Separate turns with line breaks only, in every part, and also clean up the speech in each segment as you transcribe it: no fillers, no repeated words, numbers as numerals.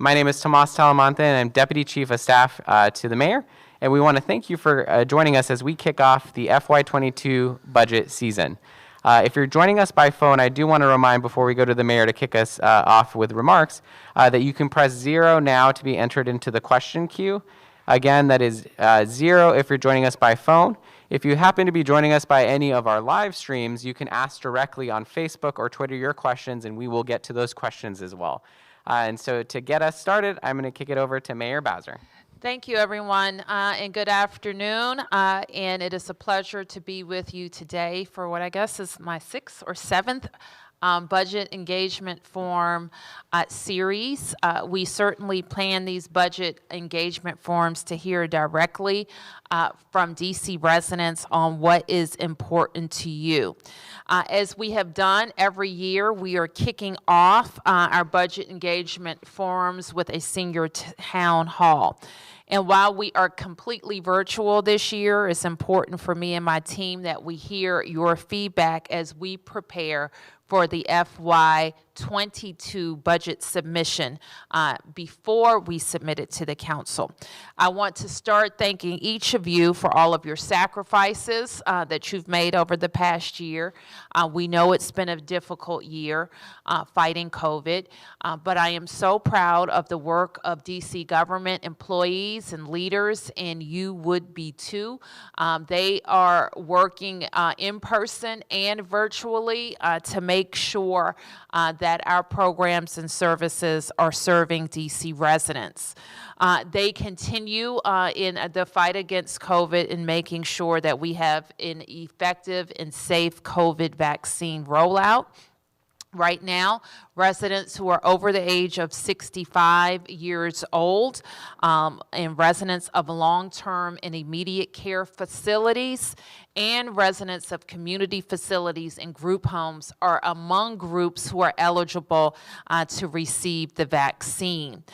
My name is Tomas Talamonte, and I'm Deputy Chief of Staff to the Mayor. And we want to thank you for joining us as we kick off the FY22 budget season. If you're joining us by phone, I do want to remind before we go to the Mayor to kick us off with remarks that you can press 0 now to be entered into the question queue. Again, that is 0 if you're joining us by phone. If you happen to be joining us by any of our live streams, you can ask directly on Facebook or Twitter your questions, and we will get to those questions as well. And so to get us started, I'm going to kick it over to Mayor Bowser.
Thank you, everyone, and good afternoon. And it is a pleasure to be with you today for what I guess is my 6th or 7th budget engagement forum series. We certainly plan these budget engagement forums to hear directly from DC residents on what is important to you. As we have done every year, we are kicking off our budget engagement forums with a senior town hall. And while we are completely virtual this year, it's important for me and my team that we hear your feedback as we prepare for the FY22 budget submission before we submit it to the council. I want to start thanking each of you for all of your sacrifices that you've made over the past year. We know it's been a difficult year fighting COVID, but I am so proud of the work of DC government employees and leaders, and you would be too. They are working in person and virtually to make sure that our programs and services are serving DC residents. They continue in the fight against COVID in making sure that we have an effective and safe COVID vaccine rollout. Right now, residents who are over the age of 65 years old and residents of long-term and immediate care facilities and residents of community facilities and group homes are among groups who are eligible to receive the vaccine.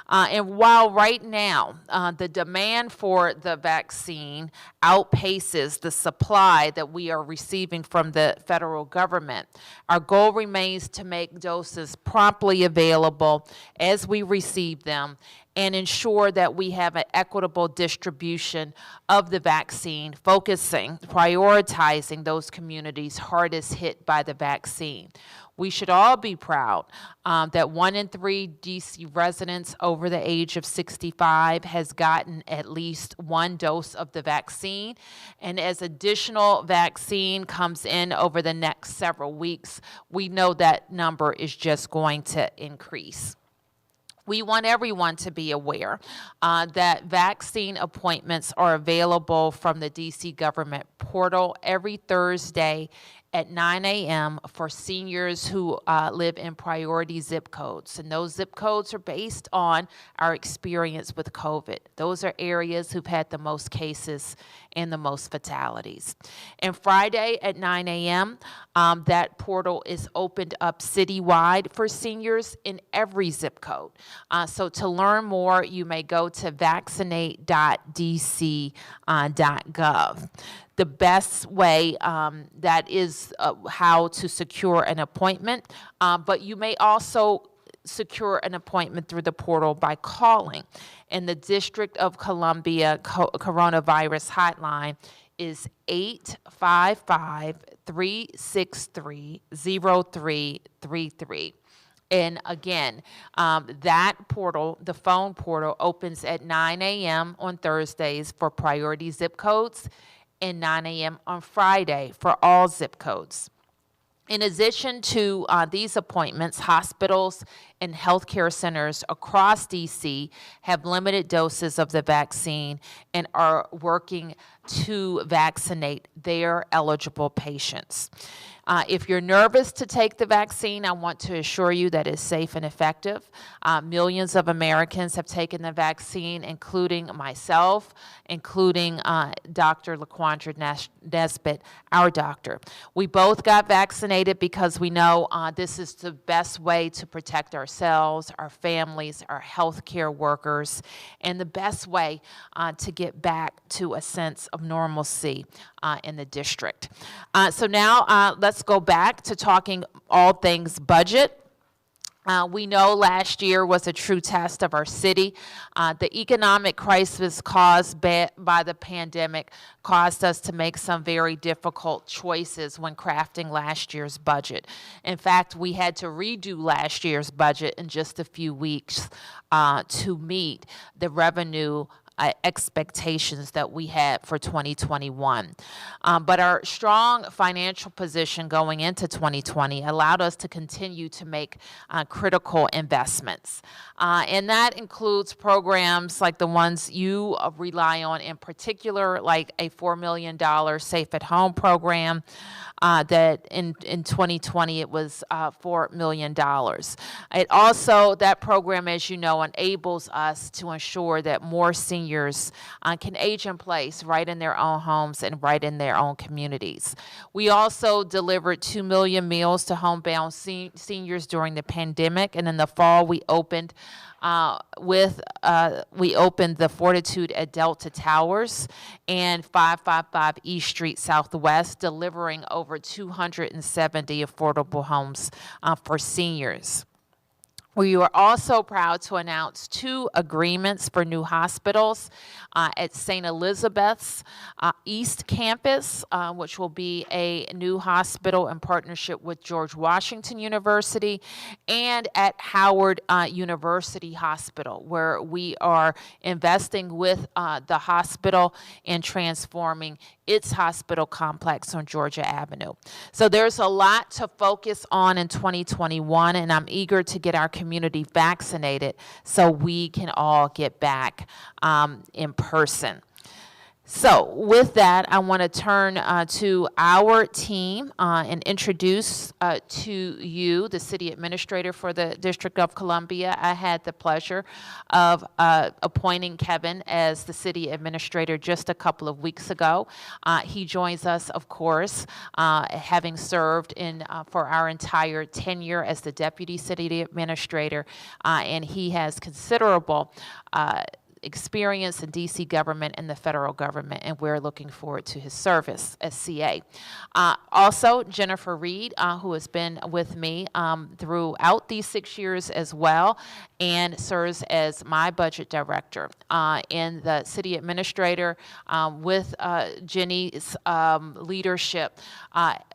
And while right now the demand for the vaccine outpaces the supply that we are receiving from the federal government, our goal remains to make doses promptly available as we receive them and ensure that we have an equitable distribution of the vaccine, prioritizing those communities hardest hit by the vaccine. We should all be proud that 1 in 3 DC residents over the age of 65 has gotten at least 1 dose of the vaccine. And as additional vaccine comes in over the next several weeks, we know that number is just going to increase. We want everyone to be aware that vaccine appointments are available from the DC government portal every Thursday at 9 a.m. for seniors who live in priority zip codes. And those zip codes are based on our experience with COVID. Those are areas who've had the most cases and the most fatalities. And Friday at 9 a.m., that portal is opened up citywide for seniors in every zip code. So to learn more, you may go to vaccinate.dc.gov. The best way that is how to secure an appointment, but you may also secure an appointment through the portal by calling. And the District of Columbia coronavirus hotline is 855-363-0333. And again, that portal, the phone portal, opens at 9 a.m. on Thursdays for priority zip codes and 9 a.m. on Friday for all zip codes. In addition to these appointments, hospitals and healthcare centers across DC have limited doses of the vaccine and are working to vaccinate their eligible patients. If you're nervous to take the vaccine, I want to assure you that it's safe and effective. Millions of Americans have taken the vaccine, including myself, including Dr. LaQuandra Nesbitt, our doctor. We both got vaccinated because we know this is the best way to protect ourselves, our families, our healthcare workers, and the best way to get back to a sense of normalcy in the district. So now let's go back to talking all things budget. We know last year was a true test of our city. The economic crisis caused by the pandemic caused us to make some very difficult choices when crafting last year's budget. In fact, we had to redo last year's budget in just a few weeks to meet the revenue expectations that we had for 2021. But our strong financial position going into 2020 allowed us to continue to make critical investments. And that includes programs like the ones you rely on in particular, like a $4 million Safe at Home program, that in 2020 it was $4 million. It also, that program, as you know, enables us to ensure that more seniors can age in place right in their own homes and right in their own communities. We also delivered 2 million meals to homebound seniors during the pandemic, and in the fall we opened the Fortitude at Delta Towers and 555 East Street Southwest, delivering over 270 affordable homes for seniors. We were also proud to announce 2 agreements for new hospitals at St. Elizabeth's East Campus, which will be a new hospital in partnership with George Washington University, and at Howard University Hospital, where we are investing with the hospital and transforming its hospital complex on Georgia Avenue. So there's a lot to focus on in 2021, and I'm eager to get our community vaccinated so we can all get back in person. So with that, I want to turn to our team and introduce to you the city administrator for the District of Columbia. I had the pleasure of appointing Kevin as the city administrator just a couple of weeks ago. He joins us, of course, having served for our entire tenure as the deputy city administrator, and he has considerable experience in D.C. government and the federal government, and we're looking forward to his service as CA. Also, Jennifer Reed, who has been with me throughout these 6 years as well, and serves as my budget director. And the city administrator, with Jenny's leadership,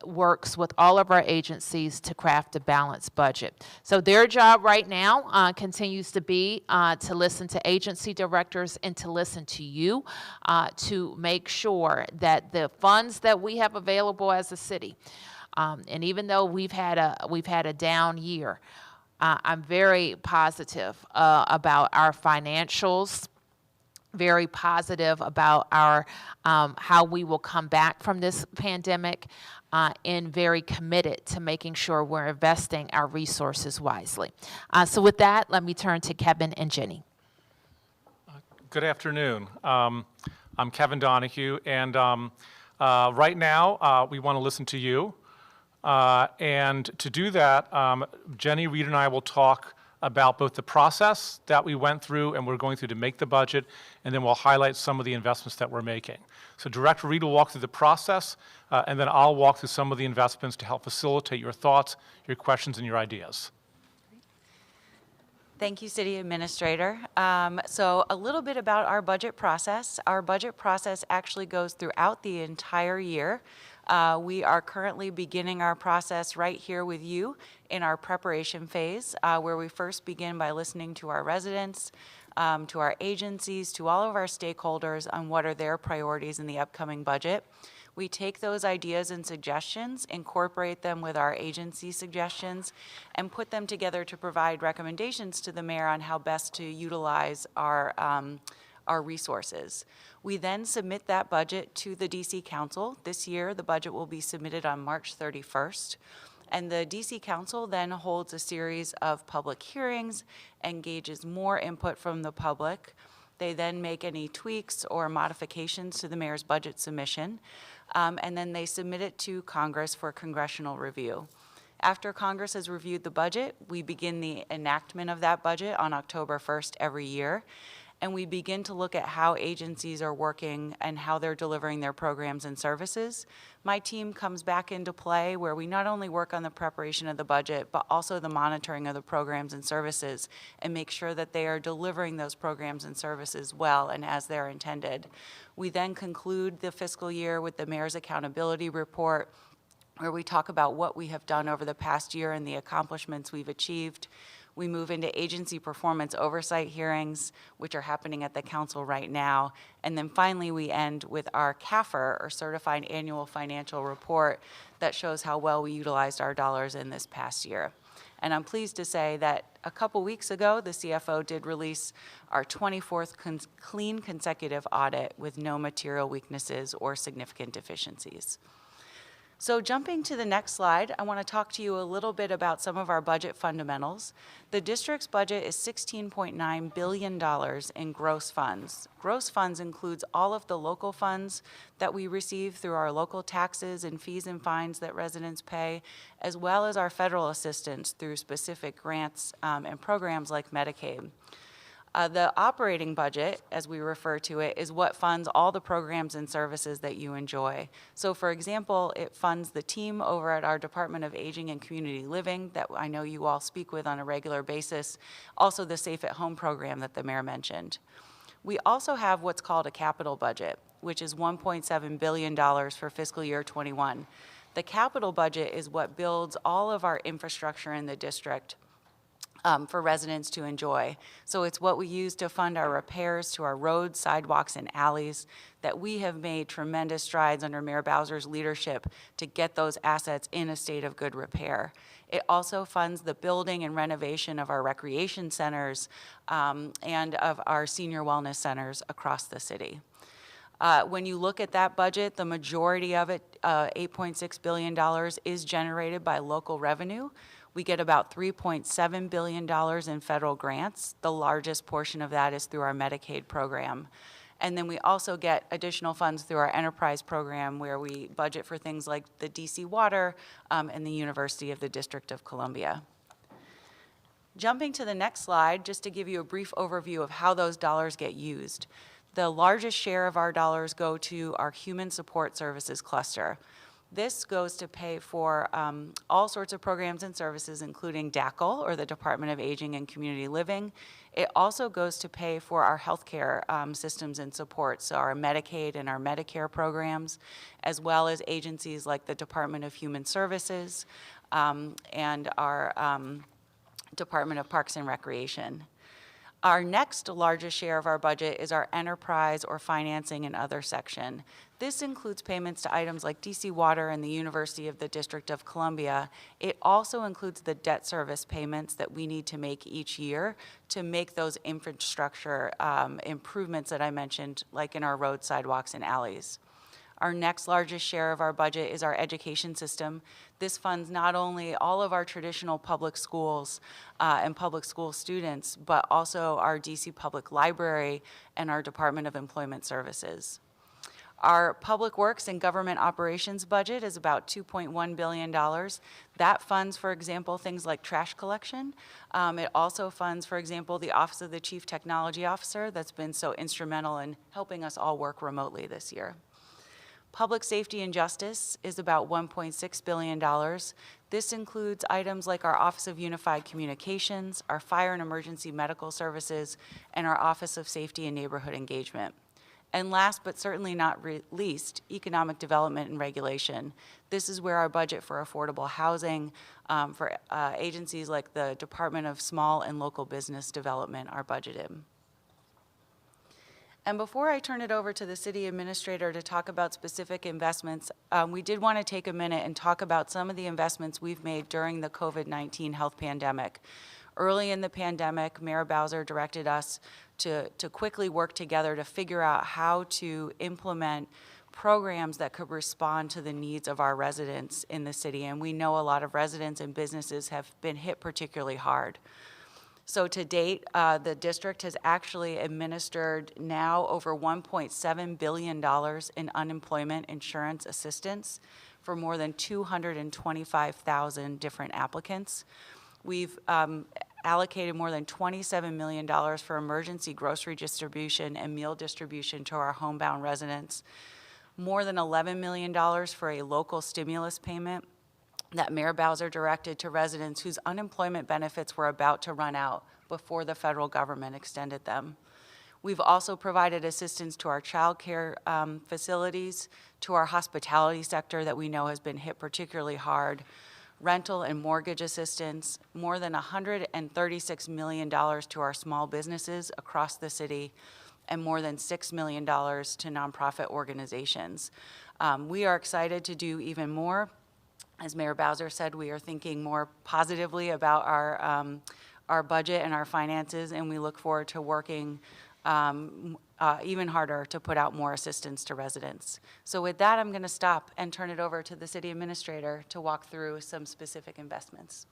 works with all of our agencies to craft a balanced budget. So their job right now continues to be to listen to agency directors and to listen to you to make sure that the funds that we have available as a city, and even though we've had a down year, I'm very positive about our financials, very positive about our how we will come back from this pandemic, and very committed to making sure we're investing our resources wisely. So with that, let me turn to Kevin and Jenny.
Good afternoon. I'm Kevin Donahue, and right now we want to listen to you. And to do that, Jenny, Reed, and I will talk about both the process that we went through and we're going through to make the budget, and then we'll highlight some of the investments that we're making. So Director Reed will walk through the process, and then I'll walk through some of the investments to help facilitate your thoughts, your questions, and your ideas.
Thank you, City Administrator. So a little bit about our budget process. Our budget process actually goes throughout the entire year. We are currently beginning our process right here with you in our preparation phase, where we first begin by listening to our residents, to our agencies, to all of our stakeholders on what are their priorities in the upcoming budget. We take those ideas and suggestions, incorporate them with our agency suggestions, and put them together to provide recommendations to the mayor on how best to utilize our resources. We then submit that budget to the DC Council. This year, the budget will be submitted on March 31st. And the DC Council then holds a series of public hearings, engages more input from the public. They then make any tweaks or modifications to the mayor's budget submission, and then they submit it to Congress for congressional review. After Congress has reviewed the budget, we begin the enactment of that budget on October 1st every year. and we begin to look at how agencies are working and how they're delivering their programs and services, my team comes back into play where we not only work on the preparation of the budget, but also the monitoring of the programs and services and make sure that they are delivering those programs and services well and as they're intended. We then conclude the fiscal year with the Mayor's Accountability Report, where we talk about what we have done over the past year and the accomplishments we've achieved. We move into agency performance oversight hearings, which are happening at the council right now. And then finally, we end with our CAFR, or Certified Annual Financial Report, that shows how well we utilized our dollars in this past year. And I'm pleased to say that a couple weeks ago, the CFO did release our 24th clean consecutive audit with no material weaknesses or significant deficiencies. So jumping to the next slide, I want to talk to you a little bit about some of our budget fundamentals. The district's budget is $16.9 billion in gross funds. Gross funds includes all of the local funds that we receive through our local taxes and fees and fines that residents pay, as well as our federal assistance through specific grants and programs like Medicaid. The operating budget, as we refer to it, is what funds all the programs and services that you enjoy. So for example, it funds the team over at our Department of Aging and Community Living that I know you all speak with on a regular basis, also the Safe at Home program that the mayor mentioned. We also have what's called a capital budget, which is $1.7 billion for fiscal year 21. The capital budget is what builds all of our infrastructure in the district for residents to enjoy. So it's what we use to fund our repairs to our roads, sidewalks, and alleys that we have made tremendous strides under Mayor Bowser's leadership to get those assets in a state of good repair. It also funds the building and renovation of our recreation centers and of our senior wellness centers across the city. When you look at that budget, the majority of it, $8.6 billion, is generated by local revenue. We get about $3.7 billion in federal grants. The largest portion of that is through our Medicaid program. And then we also get additional funds through our enterprise program where we budget for things like the DC Water and the University of the District of Columbia. Jumping to the next slide, just to give you a brief overview of how those dollars get used. The largest share of our dollars go to our Human Support Services cluster. This goes to pay for all sorts of programs and services, including DACL, or the Department of Aging and Community Living. It also goes to pay for our healthcare systems and support, so our Medicaid and our Medicare programs, as well as agencies like the Department of Human Services and our Department of Parks and Recreation. Our next largest share of our budget is our enterprise or financing and other section. This includes payments to items like DC Water and the University of the District of Columbia. It also includes the debt service payments that we need to make each year to make those infrastructure improvements that I mentioned, like in our roads, sidewalks, and alleys. Our next largest share of our budget is our education system. This funds not only all of our traditional public schools and public school students, but also our DC Public Library and our Department of Employment Services. Our Public Works and Government Operations budget is about $2.1 billion. That funds, for example, things like trash collection. It also funds, for example, the Office of the Chief Technology Officer that's been so instrumental in helping us all work remotely this year. Public Safety and Justice is about $1.6 billion. This includes items like our Office of Unified Communications, our Fire and Emergency Medical Services, and our Office of Safety and Neighborhood Engagement. And last but certainly not least, economic development and regulation. This is where our budget for affordable housing for agencies like the Department of Small and Local Business Development are budgeted. And before I turn it over to the city administrator to talk about specific investments, we did want to take a minute and talk about some of the investments we've made during the COVID-19 health pandemic. Early in the pandemic, Mayor Bowser directed us to quickly work together to figure out how to implement programs that could respond to the needs of our residents in the city. And we know a lot of residents and businesses have been hit particularly hard. So to date, the district has actually administered now over $1.7 billion in unemployment insurance assistance for more than 225,000 different applicants. We've allocated more than $27 million for emergency grocery distribution and meal distribution to our homebound residents, more than $11 million for a local stimulus payment that Mayor Bowser directed to residents whose unemployment benefits were about to run out before the federal government extended them. We've also provided assistance to our child care facilities, to our hospitality sector that we know has been hit particularly hard, rental and mortgage assistance, more than $136 million to our small businesses across the city, and more than $6 million to nonprofit organizations. We are excited to do even more. As Mayor Bowser said, we are thinking more positively about our budget and our finances, and we look forward to working even harder to put out more assistance to residents. So with that, I'm going to stop and turn it over to the city administrator to walk through some specific investments.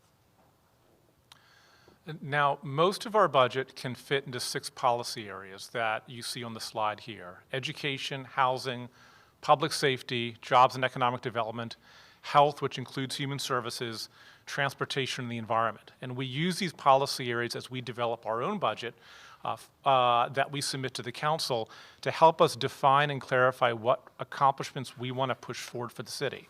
Now, most of our budget can fit into 6 policy areas that you see on the slide here: education, housing, public safety, jobs and economic development, health, which includes human services, transportation, and the environment. And we use these policy areas as we develop our own budget that we submit to the council to help us define and clarify what accomplishments we want to push forward for the city.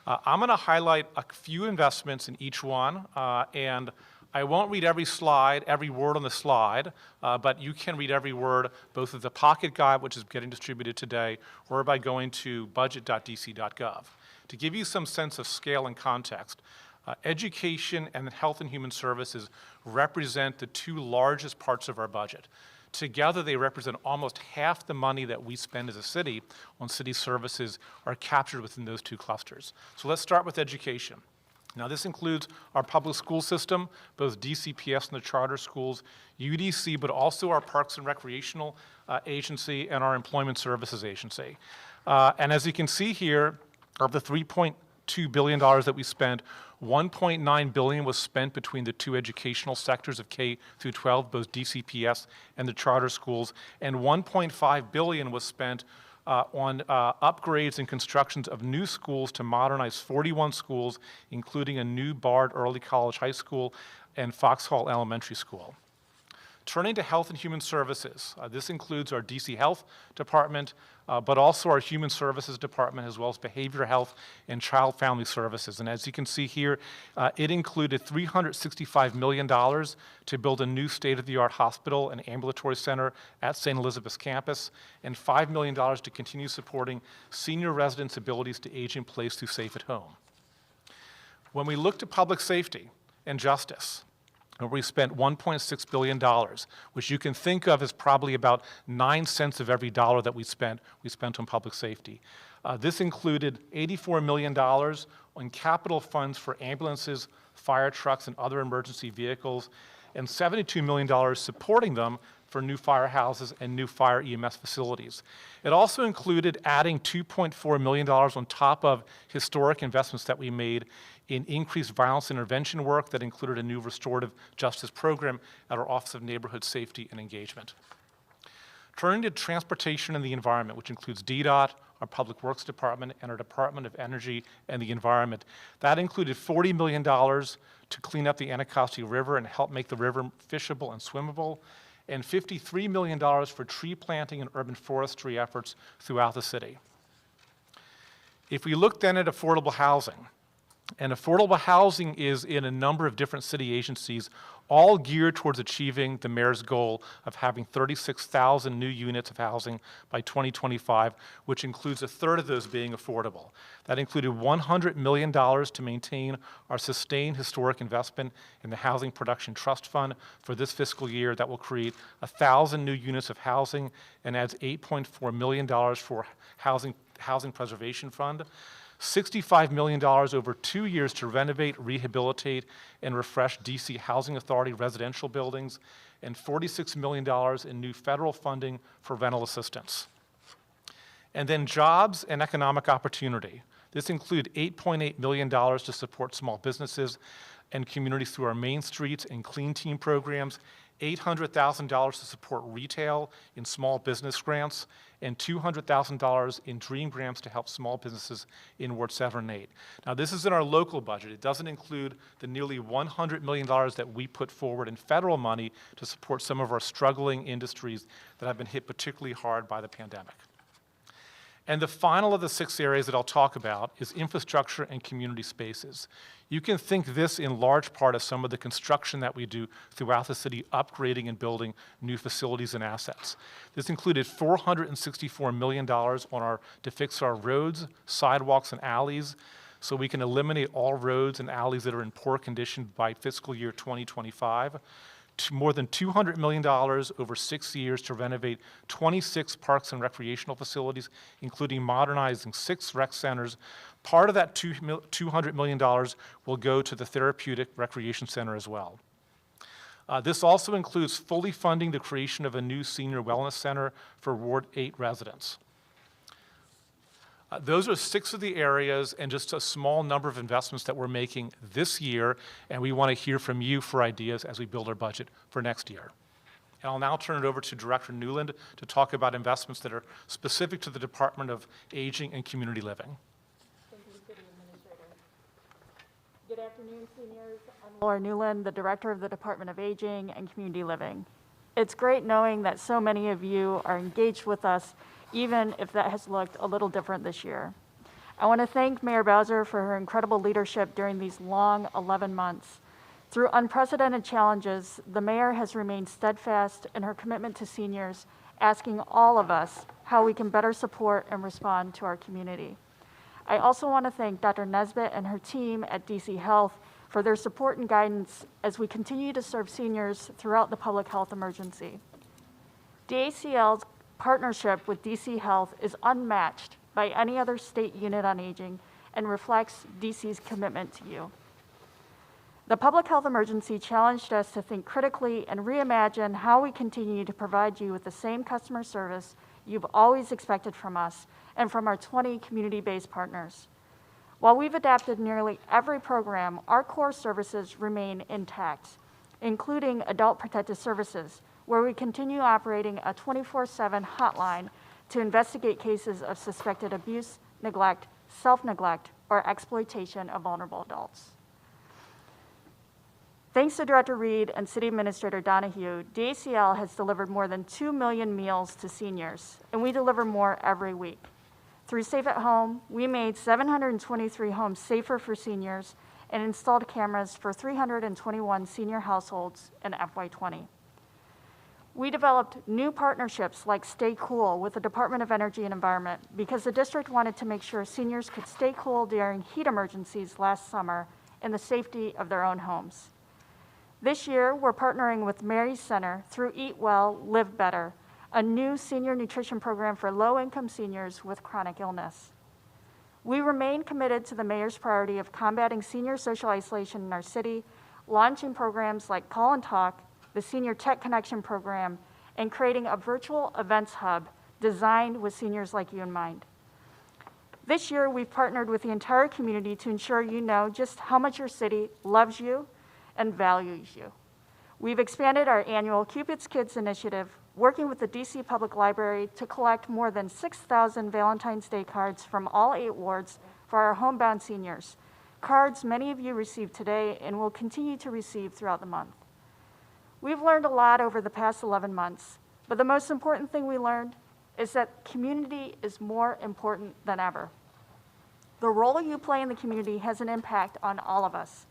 I'm going to highlight a few investments in each one, and I won't read every slide, every word on the slide, but you can read every word both of the pocket guide, which is getting distributed today, or by going to budget.dc.gov. To give you some sense of scale and context, education and health and human services represent the 2 largest parts of our budget. Together, they represent almost half the money that we spend as a city on city services are captured within those 2 clusters. So let's start with education. Now, this includes our public school system, both DCPS and the charter schools, UDC, but also our Parks and Recreational Agency and our Employment Services Agency. And as you can see here, of the $3.2 billion that we spent, $1.9 billion was spent between the 2 educational sectors of K through 12, both DCPS and the charter schools, and $1.5 billion was spent on upgrades and constructions of new schools to modernize 41 schools, including a new Bard Early College High School and Foxhall Elementary School. Turning to health and human services, this includes our DC Health Department, but also our Human Services Department, as well as Behavioral Health and Child Family Services. And as you can see here, it included $365 million to build a new state-of-the-art hospital and ambulatory center at St. Elizabeth's campus, and $5 million to continue supporting senior residents' abilities to age in place through Safe at Home. When we look to public safety and justice, where we spent $1.6 billion, which you can think of as probably about 9 cents of every dollar that we spent on public safety. This included $84 million on capital funds for ambulances, fire trucks, and other emergency vehicles, and $72 million supporting them for new firehouses and new fire EMS facilities. It also included adding $2.4 million on top of historic investments that we made in increased violence intervention work that included a new restorative justice program at our Office of Neighborhood Safety and Engagement. Turning to transportation and the environment, which includes DDOT, our Public Works Department, and our Department of Energy and the Environment. That included $40 million to clean up the Anacostia River and help make the river fishable and swimmable, and $53 million for tree planting and urban forestry efforts throughout the city. If we look then at affordable housing, and affordable housing is in a number of different city agencies, all geared towards achieving the mayor's goal of having 36,000 new units of housing by 2025, which includes a third of those being affordable. That included $100 million to maintain our sustained historic investment in the Housing Production Trust Fund for this fiscal year that will create 1,000 new units of housing and adds $8.4 million for Housing Preservation Fund. $65 million over 2 years to renovate, rehabilitate, and refresh DC Housing Authority residential buildings, and $46 million in new federal funding for rental assistance. And then jobs and economic opportunity. This included $8.8 million to support small businesses and communities through our Main Streets and Clean Team programs, $800,000 to support retail in small business grants, and $200,000 in DREAM grants to help small businesses in Ward 7 and 8. Now, this is in our local budget. It doesn't include the nearly $100 million that we put forward in federal money to support some of our struggling industries that have been hit particularly hard by the pandemic. And the final of the 6 areas that I'll talk about is infrastructure and community spaces. You can think this in large part as some of the construction that we do throughout the city, upgrading and building new facilities and assets. This included $464 million to fix our roads, sidewalks, and alleys, so we can eliminate all roads and alleys that are in poor condition by fiscal year 2025. More than $200 million over 6 years to renovate 26 parks and recreational facilities, including modernizing 6 rec centers. Part of that $200 million will go to the Therapeutic Recreation Center as well. This also includes fully funding the creation of a new senior wellness center for Ward 8 residents. Those are 6 of the areas and just a small number of investments that we're making this year, and we want to hear from you for ideas as we build our budget for next year. And I'll now turn it over to Director Newland to talk about investments that are specific to the Department of Aging and Community Living.
Thank you, City Administrator. Good afternoon, seniors. I'm Laura Newland, the Director of the Department of Aging and Community Living. It's great knowing that so many of you are engaged with us, even if that has looked a little different this year. I want to thank Mayor Bowser for her incredible leadership during these long 11 months. Through unprecedented challenges, the mayor has remained steadfast in her commitment to seniors, asking all of us how we can better support and respond to our community. I also want to thank Dr. Nesbitt and her team at DC Health for their support and guidance as we continue to serve seniors throughout the public health emergency. DACL's partnership with DC Health is unmatched by any other state unit on aging and reflects DC's commitment to you. The public health emergency challenged us to think critically and reimagine how we continue to provide you with the same customer service you've always expected from us and from our 20 community-based partners. While we've adapted nearly every program, our core services remain intact, including adult protective services, where we continue operating a 24/7 hotline to investigate cases of suspected abuse, neglect, self-neglect, or exploitation of vulnerable adults. Thanks to Director Reed and City Administrator Donahue, DACL has delivered more than 2 million meals to seniors, and we deliver more every week. Through Safe at Home, we made 723 homes safer for seniors and installed cameras for 321 senior households in FY20. We developed new partnerships like Stay Cool with the Department of Energy and Environment because the district wanted to make sure seniors could stay cool during heat emergencies last summer in the safety of their own homes. This year, we're partnering with Mary's Center through Eat Well, Live Better, a new senior nutrition program for low-income seniors with chronic illness. We remain committed to the mayor's priority of combating senior social isolation in our city, launching programs like Call and Talk, the Senior Tech Connection Program, and creating a virtual events hub designed with seniors like you in mind. This year, we've partnered with the entire community to ensure you know just how much your city loves you and values you. We've expanded our annual Cupid's Kids initiative, working with the DC Public Library to collect more than 6,000 Valentine's Day cards from all 8 wards for our homebound seniors, cards many of you received today and will continue to receive throughout the month. We've learned a lot over the past 11 months, but the most important thing we learned is that community is more important than ever. The role you play in the community has an impact on all of us,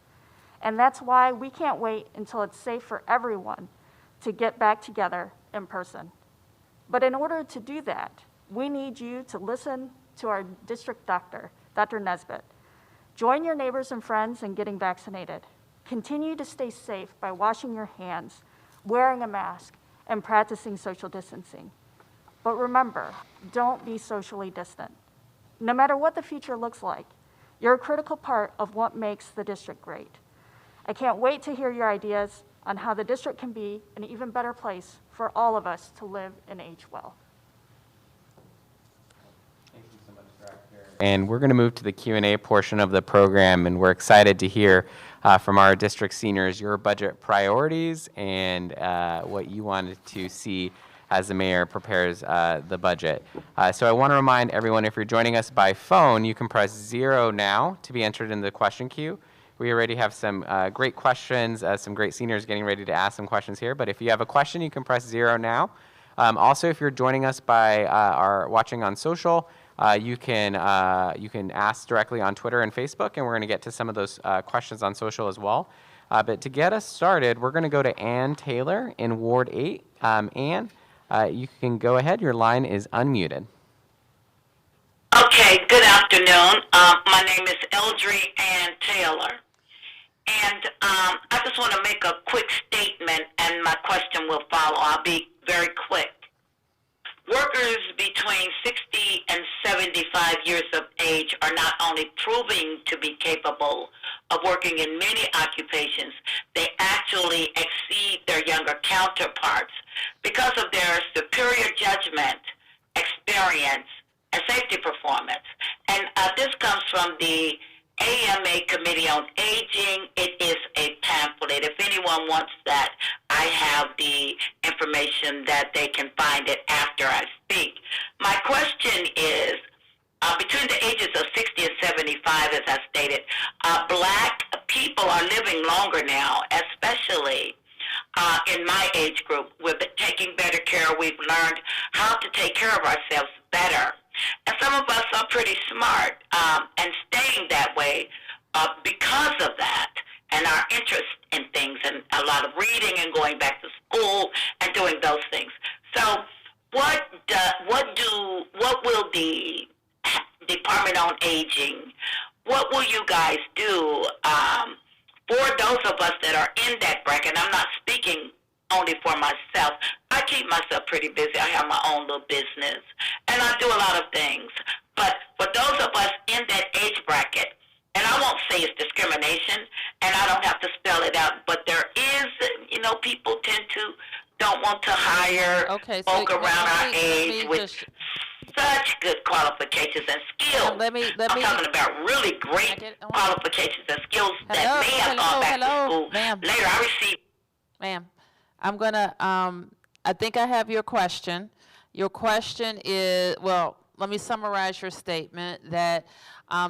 and that's why we can't wait until it's safe for everyone to get back together in person. But in order to do that, we need you to listen to our district doctor, Dr. Nesbitt. Join your neighbors and friends in getting vaccinated. Continue to stay safe by washing your hands, wearing a mask, and practicing social distancing. But remember, don't be socially distant. No matter what the future looks like, you're a critical part of what makes the district great. I can't wait to hear your ideas on how the district can be an even better place for all of us to live and age well.
Thank you so much, Director. And we're going to move to the Q&A portion of the program, and we're excited to hear from our district seniors your budget priorities and what you wanted to see as the mayor prepares the budget. So I want to remind everyone, if you're joining us by phone, you can press 0 now to be entered in the question queue. We already have some great questions, some great seniors getting ready to ask some questions here. But if you have a question, you can press 0 now. Also, if you're joining us by watching on social, you can ask directly on Twitter and Facebook, and we're going to get to some of those questions on social as well. But to get us started, we're going to go to Ann Taylor in Ward 8. Ann, you can go ahead. Your line is unmuted.
Okay, good afternoon. My name is Eldry Ann Taylor. And I just want to make a quick statement, and my question will follow. I'll be very quick. Workers between 60 and 75 years of age are not only proving to be capable of working in many occupations, they actually exceed their younger counterparts because of their superior judgment, experience, and safety performance. And this comes from the AMA Committee on Aging. It is a pamphlet. If anyone wants that, I have the information that they can find it after I speak. My question is, between the ages of 60 and 75, as I stated, black people are living longer now, especially in my age group. We're taking better care. We've learned how to take care of ourselves better. And some of us are pretty smart and staying that way because of that and our interest in things and a lot of reading and going back to school and doing those things. So what will the Department on Aging, what will you guys do for those of us that are in that bracket? I'm not speaking only for myself. I keep myself pretty busy. I have my own little business, and I do a lot of things. But for those of us in that age bracket, and I won't say it's discrimination, and I don't have to spell it out, but there is, people tend to don't want to hire folk around our age with such good qualifications and skills. I'm talking about really great qualifications and skills that may have gone back to school. Later, I received.
Ma'am, I'm going to, I think I have your question. Your question is, well, let me summarize your statement that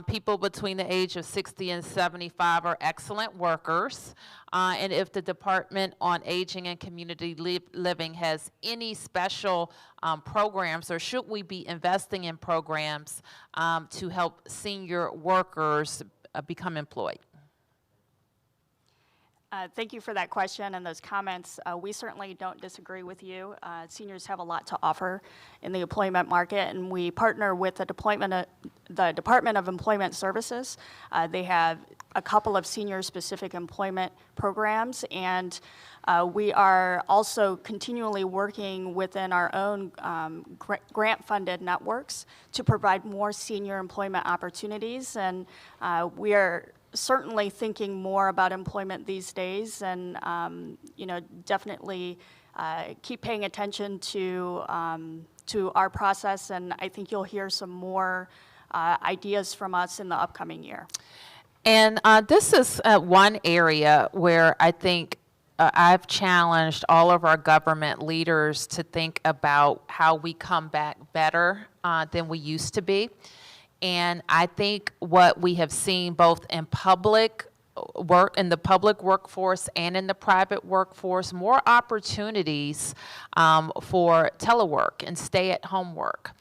people between the age of 60 and 75 are excellent workers. And if the Department on Aging and Community Living has any special programs, or should we be investing in programs to help senior workers become employed?
Thank you for that question and those comments. We certainly don't disagree with you. Seniors have a lot to offer in the employment market, and we partner with the Department of Employment Services. They have a couple of senior-specific employment programs, and we are also continually working within our own grant-funded networks to provide more senior employment opportunities, and we are certainly thinking more about employment these days, and definitely keep paying attention to our process, and I think you'll hear some more ideas from us in the upcoming year.
And this is one area where I think I've challenged all of our government leaders to think about how we come back better than we used to be. And I think what we have seen both in public work, in the public workforce and in the private workforce, more opportunities for telework and stay-at-home work.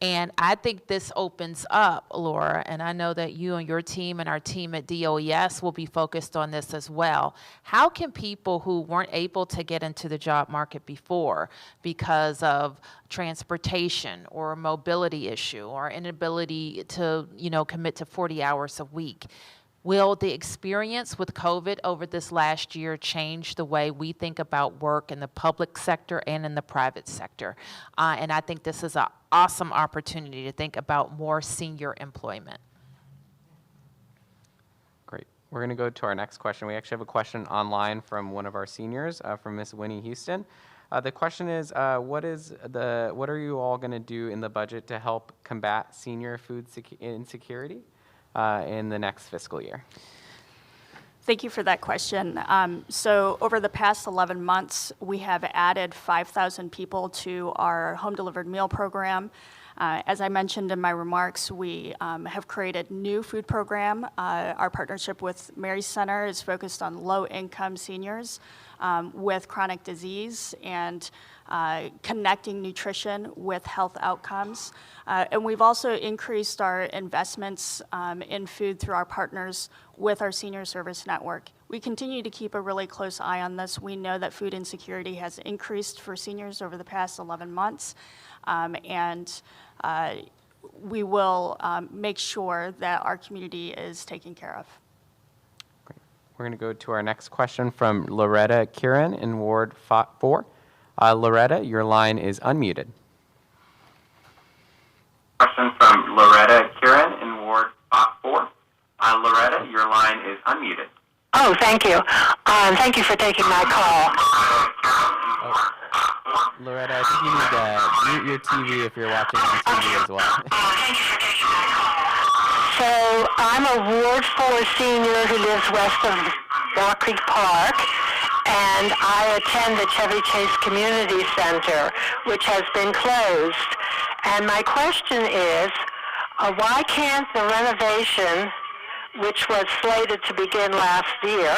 And I think this opens up, Laura, and I know that you and your team and our team at DOES will be focused on this as well. How can people who weren't able to get into the job market before because of transportation or a mobility issue or inability to, commit to 40 hours a week, will the experience with COVID over this last year change the way we think about work in the public sector and in the private sector? And I think this is an awesome opportunity to think about more senior employment.
Great. We're going to go to our next question. We actually have a question online from one of our seniors, from Miss Winnie Houston. The question is, what are you all going to do in the budget to help combat senior food insecurity in the next fiscal year?
Thank you for that question. So over the past 11 months, we have added 5,000 people to our home delivered meal program. As I mentioned in my remarks, we have created new food program. Our partnership with Mary's Center is focused on low-income seniors with chronic disease and connecting nutrition with health outcomes. And we've also increased our investments in food through our partners with our senior service network. We continue to keep a really close eye on this. We know that food insecurity has increased for seniors over the past 11 months. We will make sure that our community is taken care of.
Great. We're going to go to our next question from Loretta Kieran in Ward 4. Loretta, your line is unmuted. Question from Loretta Kieran in Ward 4. Loretta, your line is unmuted.
Oh, thank you. Thank you for taking my call.
Loretta, I think you need to mute your TV if you're watching on TV as well.
Thank you for taking my call. So I'm a Ward 4 senior who lives west of Rock Creek Park, and I attend the Chevy Chase Community Center, which has been closed. And my question is, why can't the renovation, which was slated to begin last year,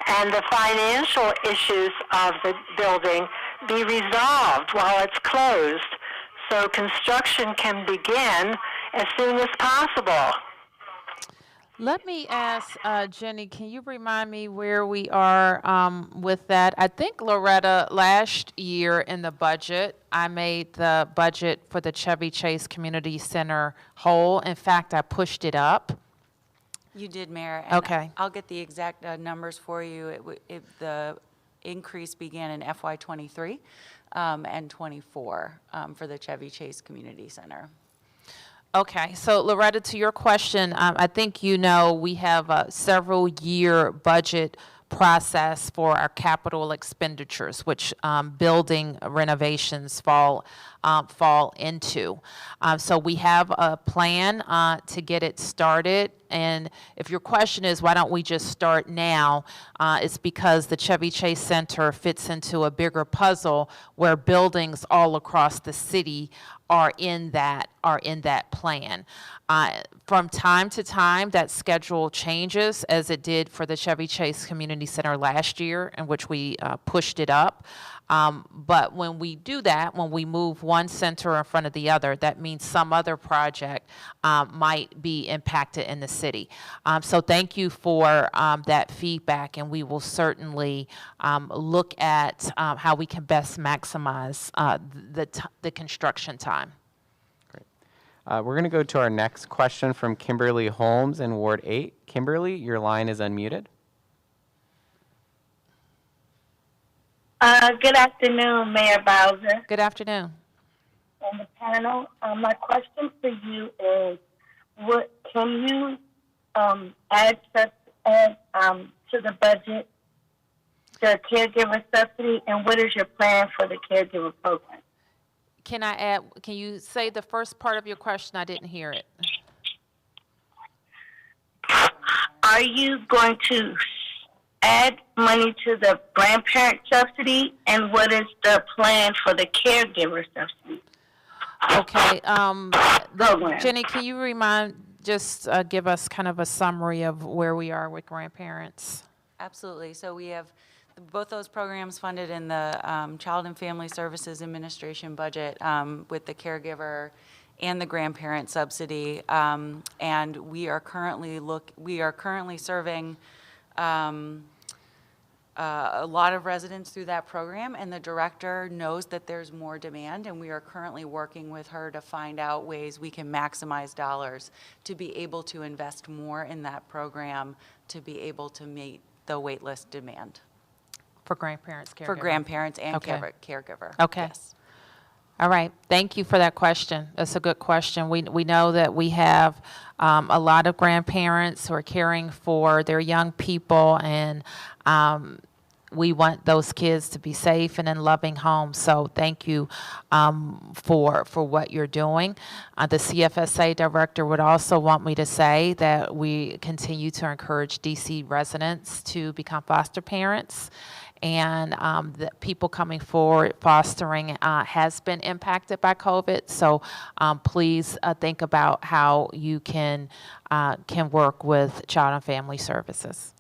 and the financial issues of the building be resolved while it's closed so construction can begin as soon as possible?
Let me ask Jenny, can you remind me where we are with that? I think, Loretta, last year in the budget, I made the budget for the Chevy Chase Community Center whole. In fact, I pushed it up.
You did, Mayor. And
Okay.
I'll get the exact numbers for you. The increase began in FY23 and 24 for the Chevy Chase Community Center.
Okay, so Loretta, to your question, I think you know we have a several-year budget process for our capital expenditures, which building renovations fall into. So we have a plan to get it started. And if your question is, why don't we just start now, it's because the Chevy Chase Center fits into a bigger puzzle where buildings all across the city are in that plan. From time to time, that schedule changes, as it did for the Chevy Chase Community Center last year, in which we pushed it up. But when we do that, when we move one center in front of the other, that means some other project might be impacted in the city. So thank you for that feedback, and we will certainly look at how we can best maximize the construction time.
Great. We're going to go to our next question from Kimberly Holmes in Ward 8. Kimberly, your line is unmuted.
Good afternoon, Mayor Bowser
Good afternoon.
and the panel. My question for you is, can you add to the budget the caregiver subsidy, and what is your plan for the caregiver program?
Can I add, can you say the first part of your question? I didn't hear it.
Are you going to add money to the grandparent subsidy, and what is the plan for the caregiver subsidy?
Okay.
Program.
Jenny, can you give us kind of a summary of where we are with grandparents?
Absolutely. So we have both those programs funded in the Child and Family Services Administration budget with the caregiver and the grandparent subsidy, and we are currently serving a lot of residents through that program, and the director knows that there's more demand, and we are currently working with her to find out ways we can maximize dollars to be able to invest more in that program to be able to meet the waitlist demand.
For grandparents, caregivers?
For grandparents and
Okay.
caregiver.
Okay.
Yes.
All right. Thank you for that question. That's a good question. We know that we have a lot of grandparents who are caring for their young people, and we want those kids to be safe and in loving homes. So thank you for what you're doing. The CFSA director would also want me to say that we continue to encourage DC residents to become foster parents. And the people coming forward fostering has been impacted by COVID. So please think about how you can work with Child and Family Services.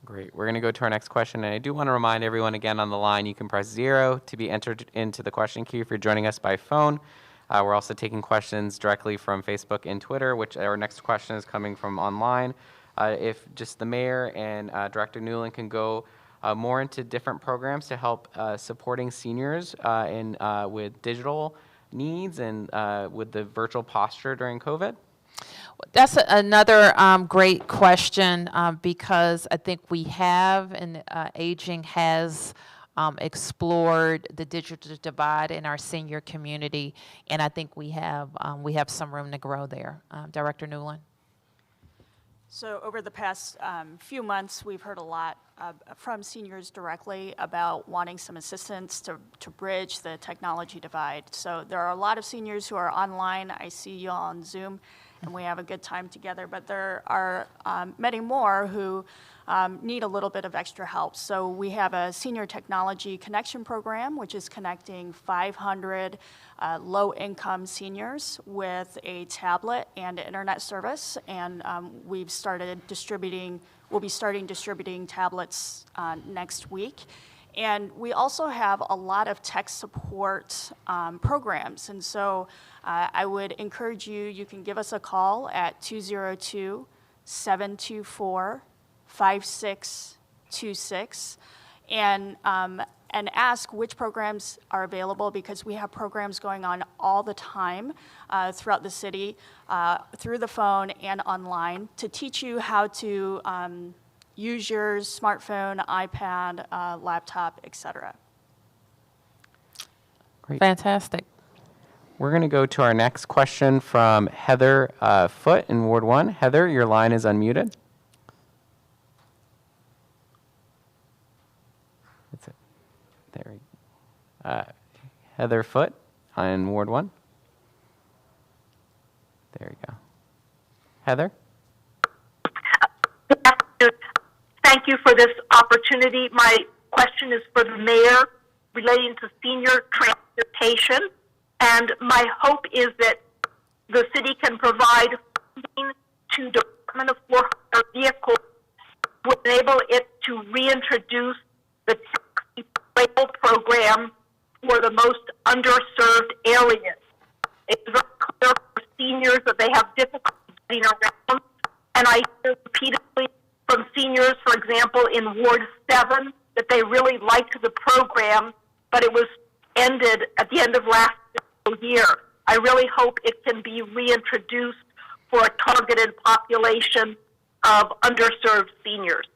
Great. We're going to go to our next question. And I do want to remind everyone again on the line, you can press 0 to be entered into the question queue if you're joining us by phone. We're also taking questions directly from Facebook and Twitter, which our next question is coming from online. If just the mayor and Director Newland can go more into different programs to help supporting seniors with digital needs and with the virtual posture during COVID.
That's another great question because I think we have, and aging has explored the digital divide in our senior community, and I think we have some room to grow there. Director Newland.
So over the past few months, we've heard a lot from seniors directly about wanting some assistance to bridge the technology divide. So there are a lot of seniors who are online. I see you all on Zoom, and we have a good time together. But there are many more who need a little bit of extra help. So we have a senior technology connection program, which is connecting 500 low-income seniors with a tablet and internet service. And we'll be starting distributing tablets next week. And we also have a lot of tech support programs. And so I would encourage you can give us a call at 202-724-5626 and ask which programs are available, because we have programs going on all the time throughout the city through the phone and online to teach you how to use your smartphone, iPad, laptop, etc.
Great.
Fantastic.
We're going to go to our next question from Heather Foote in Ward 1. Heather, your line is unmuted. That's it. There we go. Heather Foote in Ward 1. There we go. Heather?
Good afternoon. Thank you for this opportunity. My question is for the mayor relating to senior transportation. And my hope is that the city can provide funding to Department of For-Hire Vehicles would enable it to reintroduce the taxi rail program for the most underserved areas. It's very clear for seniors that they have difficulty getting around, and I hear repeatedly from seniors, for example, in Ward 7, that they really liked the program, but it was ended at the end of last year. I really hope it can be reintroduced for a targeted population of underserved seniors.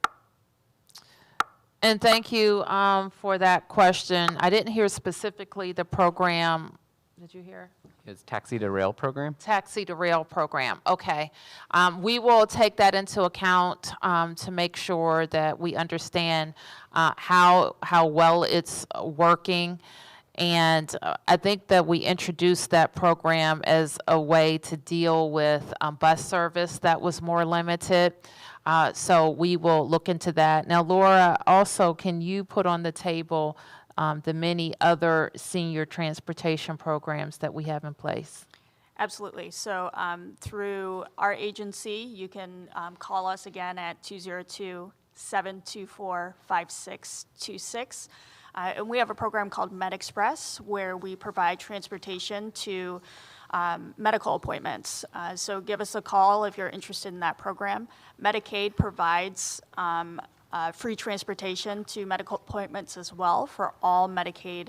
And thank you for that question. I didn't hear specifically the program. Did you hear?
It's Taxi to Rail program.
Taxi to Rail program. Okay. We will take that into account to make sure that we understand how well it's working. And I think that we introduced that program as a way to deal with bus service that was more limited. So we will look into that. Now, Laura, also, can you put on the table the many other senior transportation programs that we have in place?
Absolutely. So through our agency, you can call us again at 202-724-5626. And we have a program called MedExpress where we provide transportation to medical appointments. So give us a call if you're interested in that program. Medicaid provides free transportation to medical appointments as well for all Medicaid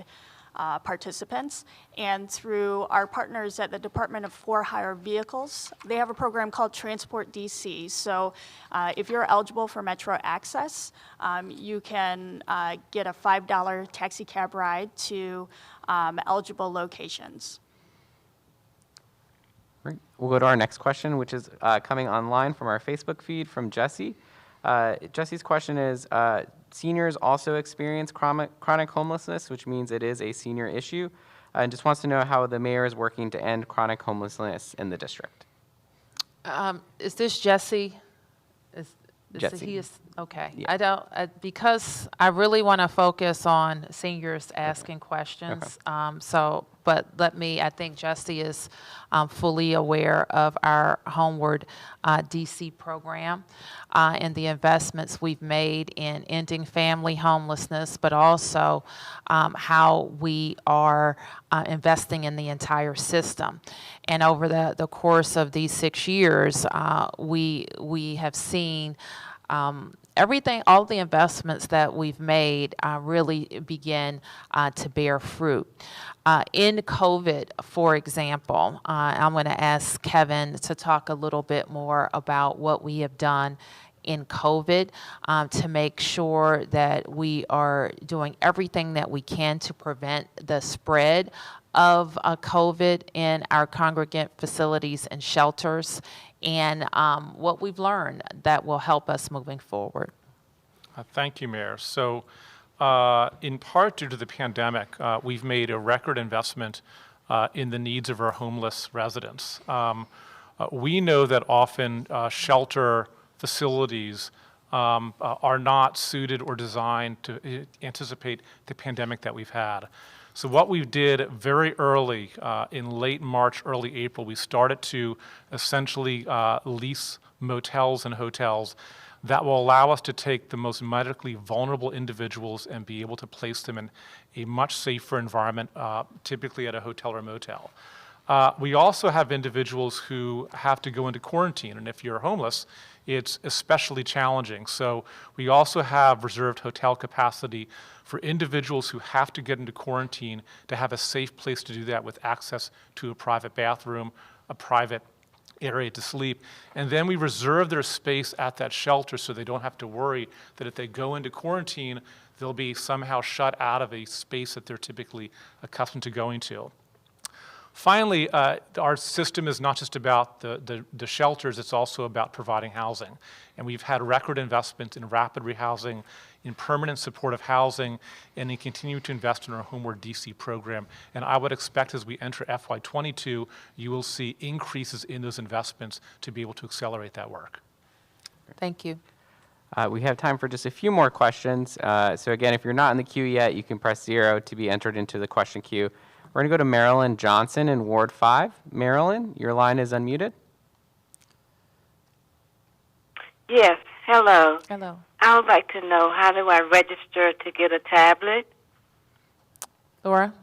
participants. And through our partners at the Department of For-Hire Vehicles, they have a program called Transport DC. So if you're eligible for Metro Access, you can get a $5 taxi cab ride to eligible locations.
Great. We'll go to our next question, which is coming online from our Facebook feed from Jesse. Jesse's question is, Seniors also experience chronic homelessness, which means it is a senior issue, and just wants to know how the mayor is working to end chronic homelessness in the district.
Is this Jesse?
Jesse.
He is, okay.
Yeah.
I don't, because I really want to focus on seniors asking questions. But I think Jesse is fully aware of our Homeward DC program and the investments we've made in ending family homelessness, but also how we are investing in the entire system. And over the course of these 6 years, we have seen everything, all the investments that we've made really begin to bear fruit. In COVID, for example, I'm going to ask Kevin to talk a little bit more about what we have done in COVID to make sure that we are doing everything that we can to prevent the spread of COVID in our congregant facilities and shelters, and what we've learned that will help us moving forward.
Thank you, Mayor. So in part due to the pandemic, we've made a record investment in the needs of our homeless residents. We know that often shelter facilities are not suited or designed to anticipate the pandemic that we've had. So what we did very early, in late March, early April, we started to essentially lease motels and hotels that will allow us to take the most medically vulnerable individuals and be able to place them in a much safer environment, typically at a hotel or motel. We also have individuals who have to go into quarantine, and if you're homeless, it's especially challenging. So we also have reserved hotel capacity for individuals who have to get into quarantine to have a safe place to do that with access to a private bathroom, a private area to sleep. And then we reserve their space at that shelter so they don't have to worry that if they go into quarantine, they'll be somehow shut out of a space that they're typically accustomed to going to. Finally, our system is not just about the shelters, it's also about providing housing. And we've had record investment in rapid rehousing, in permanent supportive housing, and in continuing to invest in our Homeward DC program. And I would expect as we enter FY22, you will see increases in those investments to be able to accelerate that work.
Thank you.
We have time for just a few more questions. So again, if you're not in the queue yet, you can press 0 to be entered into the question queue. We're going to go to Marilyn Johnson in Ward 5. Marilyn, your line is unmuted.
Yes, hello.
Hello.
I would like to know, how do I register to get a tablet?
Laura,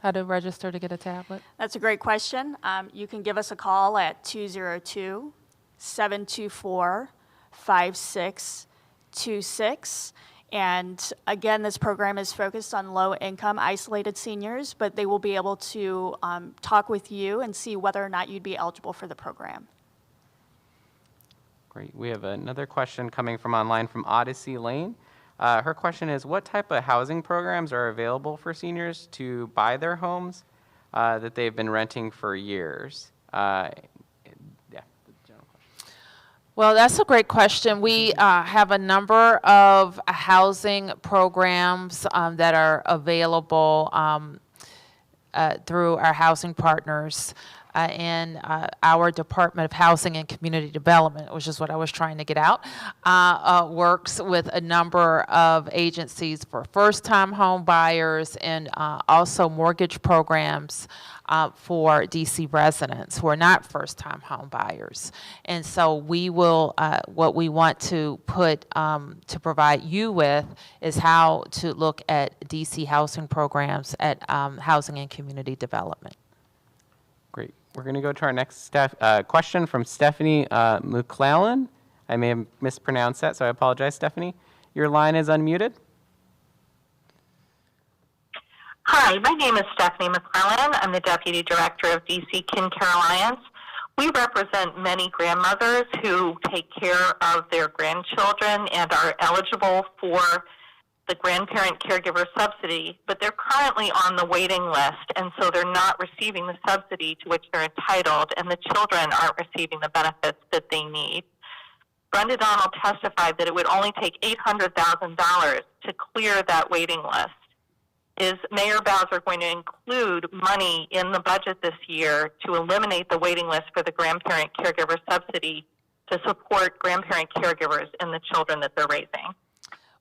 how to register to get a tablet?
That's a great question. You can give us a call at 202-724-5626. And again, this program is focused on low-income, isolated seniors, but they will be able to talk with you and see whether or not you'd be eligible for the program.
Great. We have another question coming from online from Odyssey Lane. Her question is, what type of housing programs are available for seniors to buy their homes that they've been renting for years?
Well, that's a great question. We have a number of housing programs that are available through our housing partners in our Department of Housing and Community Development, which is what I was trying to get out, works with a number of agencies for first-time home buyers and also mortgage programs for DC residents who are not first-time home buyers. And so we will, what we want to put, to provide you with is how to look at DC housing programs at Housing and Community Development.
Great. We're going to go to our next question from Stephanie McClellan. I may have mispronounced that, so I apologize, Stephanie. Your line is unmuted.
Hi, my name is Stephanie McClellan. I'm the Deputy Director of DC Kin Care Alliance. We represent many grandmothers who take care of their grandchildren and are eligible for the grandparent caregiver subsidy, but they're currently on the waiting list, and so they're not receiving the subsidy to which they're entitled, and the children aren't receiving the benefits that they need. Brenda Donald testified that it would only take $800,000 to clear that waiting list. Is Mayor Bowser going to include money in the budget this year to eliminate the waiting list for the grandparent caregiver subsidy to support grandparent caregivers and the children that they're raising?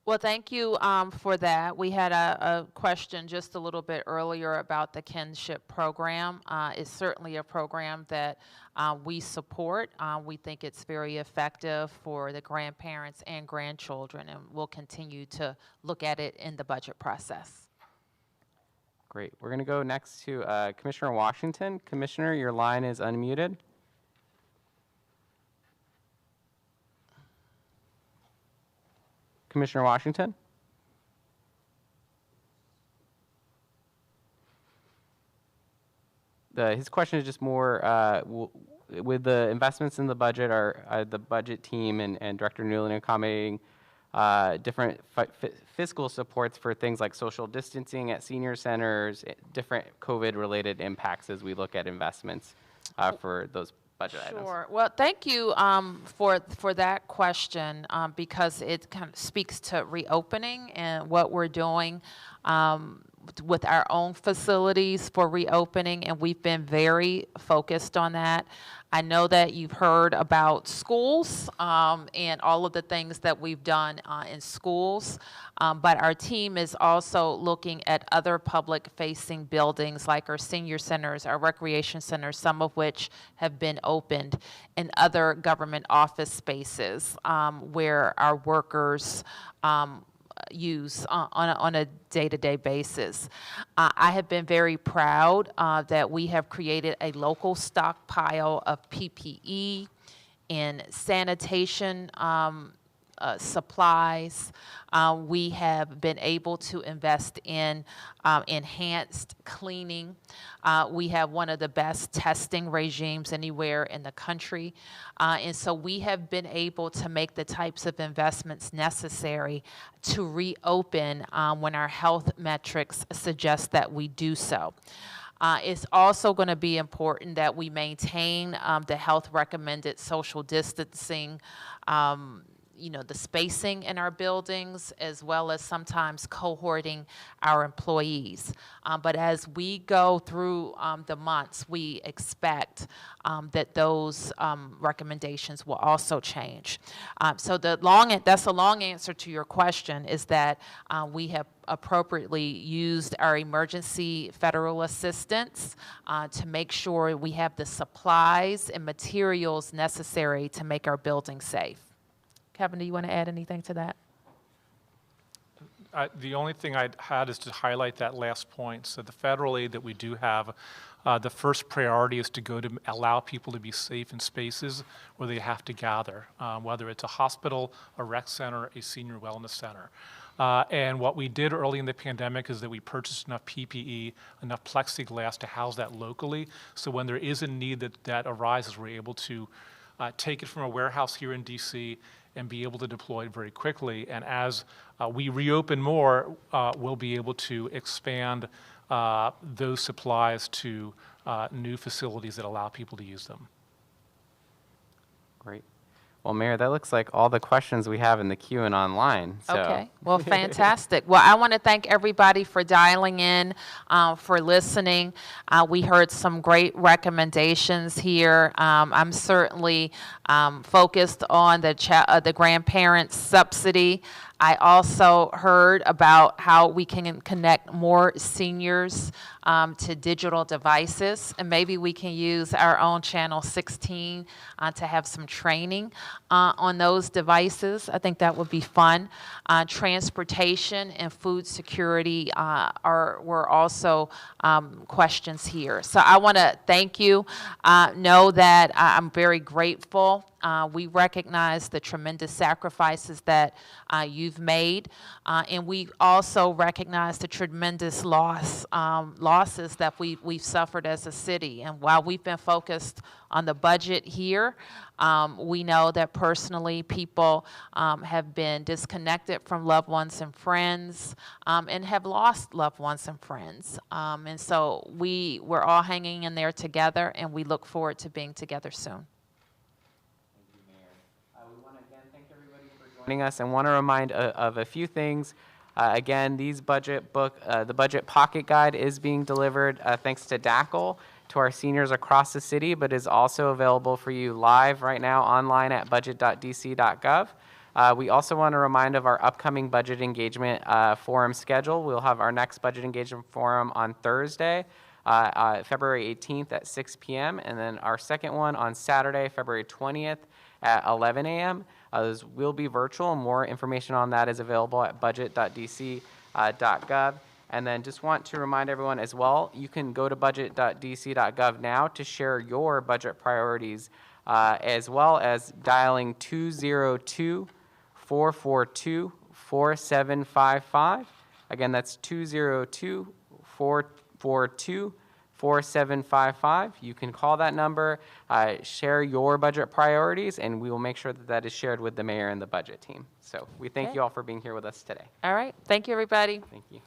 Well, thank you for that. We had a question just a little bit earlier about the kinship program. It's certainly a program that we support. We think it's very effective for the grandparents and grandchildren, and we'll continue to look at it in the budget process.
Great. We're going to go next to Commissioner Washington. Commissioner, your line is unmuted. Commissioner Washington? His question is just more, with the investments in the budget, are the budget team and Director Newland accommodating different fiscal supports for things like social distancing at senior centers, different COVID-related impacts as we look at investments for those budget items?
Sure. Well, thank you for that question because it kind of speaks to reopening and what we're doing with our own facilities for reopening, and we've been very focused on that. I know that you've heard about schools and all of the things that we've done in schools, but our team is also looking at other public-facing buildings like our senior centers, our recreation centers, some of which have been opened, and other government office spaces where our workers use on a day-to-day basis. I have been very proud that we have created a local stockpile of PPE and sanitation supplies. We have been able to invest in enhanced cleaning. We have one of the best testing regimes anywhere in the country. And so we have been able to make the types of investments necessary to reopen when our health metrics suggest that we do so. It's also going to be important that we maintain the health recommended social distancing, the spacing in our buildings, as well as sometimes cohorting our employees. But as we go through the months, we expect that those recommendations will also change. So that's a long answer to your question, is that we have appropriately used our emergency federal assistance to make sure we have the supplies and materials necessary to make our buildings safe. Kevin, do you want to add anything to that?
The only thing I had is to highlight that last point. So the federal aid that we do have, the first priority is to go to allow people to be safe in spaces where they have to gather, whether it's a hospital, a rec center, a senior wellness center. And what we did early in the pandemic is that we purchased enough PPE, enough plexiglass to house that locally. So when there is a need that arises, we're able to take it from a warehouse here in DC and be able to deploy it very quickly. And as we reopen more, we'll be able to expand those supplies to new facilities that allow people to use them.
Great. Well, Mayor, that looks like all the questions we have in the queue and online. So.
Okay, well, fantastic. Well, I want to thank everybody for dialing in, for listening. We heard some great recommendations here. I'm certainly focused on the grandparents subsidy. I also heard about how we can connect more seniors to digital devices, and maybe we can use our own Channel 16 to have some training on those devices. I think that would be fun. Transportation and food security were also questions here. So I want to thank you. Know that I'm very grateful. We recognize the tremendous sacrifices that you've made, and we also recognize the tremendous losses that we've suffered as a city. And while we've been focused on the budget here, we know that personally people have been disconnected from loved ones and friends, and have lost loved ones and friends. And so we're all hanging in there together, and we look forward to being together soon.
We want to again joining us, and want to remind of a few things. Again, the budget pocket guide is being delivered thanks to DACL to our seniors across the city, but is also available for you live right now online at budget.dc.gov. We also want to remind of our upcoming budget engagement forum schedule. We'll have our next budget engagement forum on Thursday, February 18th at 6 p.m., and then our second one on Saturday, February 20th at 11 a.m. Those will be virtual. More information on that is available at budget.dc.gov. And then just want to remind everyone as well, you can go to budget.dc.gov now to share your budget priorities, as well as dialing 202-442-4755. Again, that's 202-442-4755. You can call that number, share your budget priorities, and we will make sure that that is shared with the mayor and the budget team. So we thank you all for being here with us today.
All right. Thank you, everybody.
Thank you.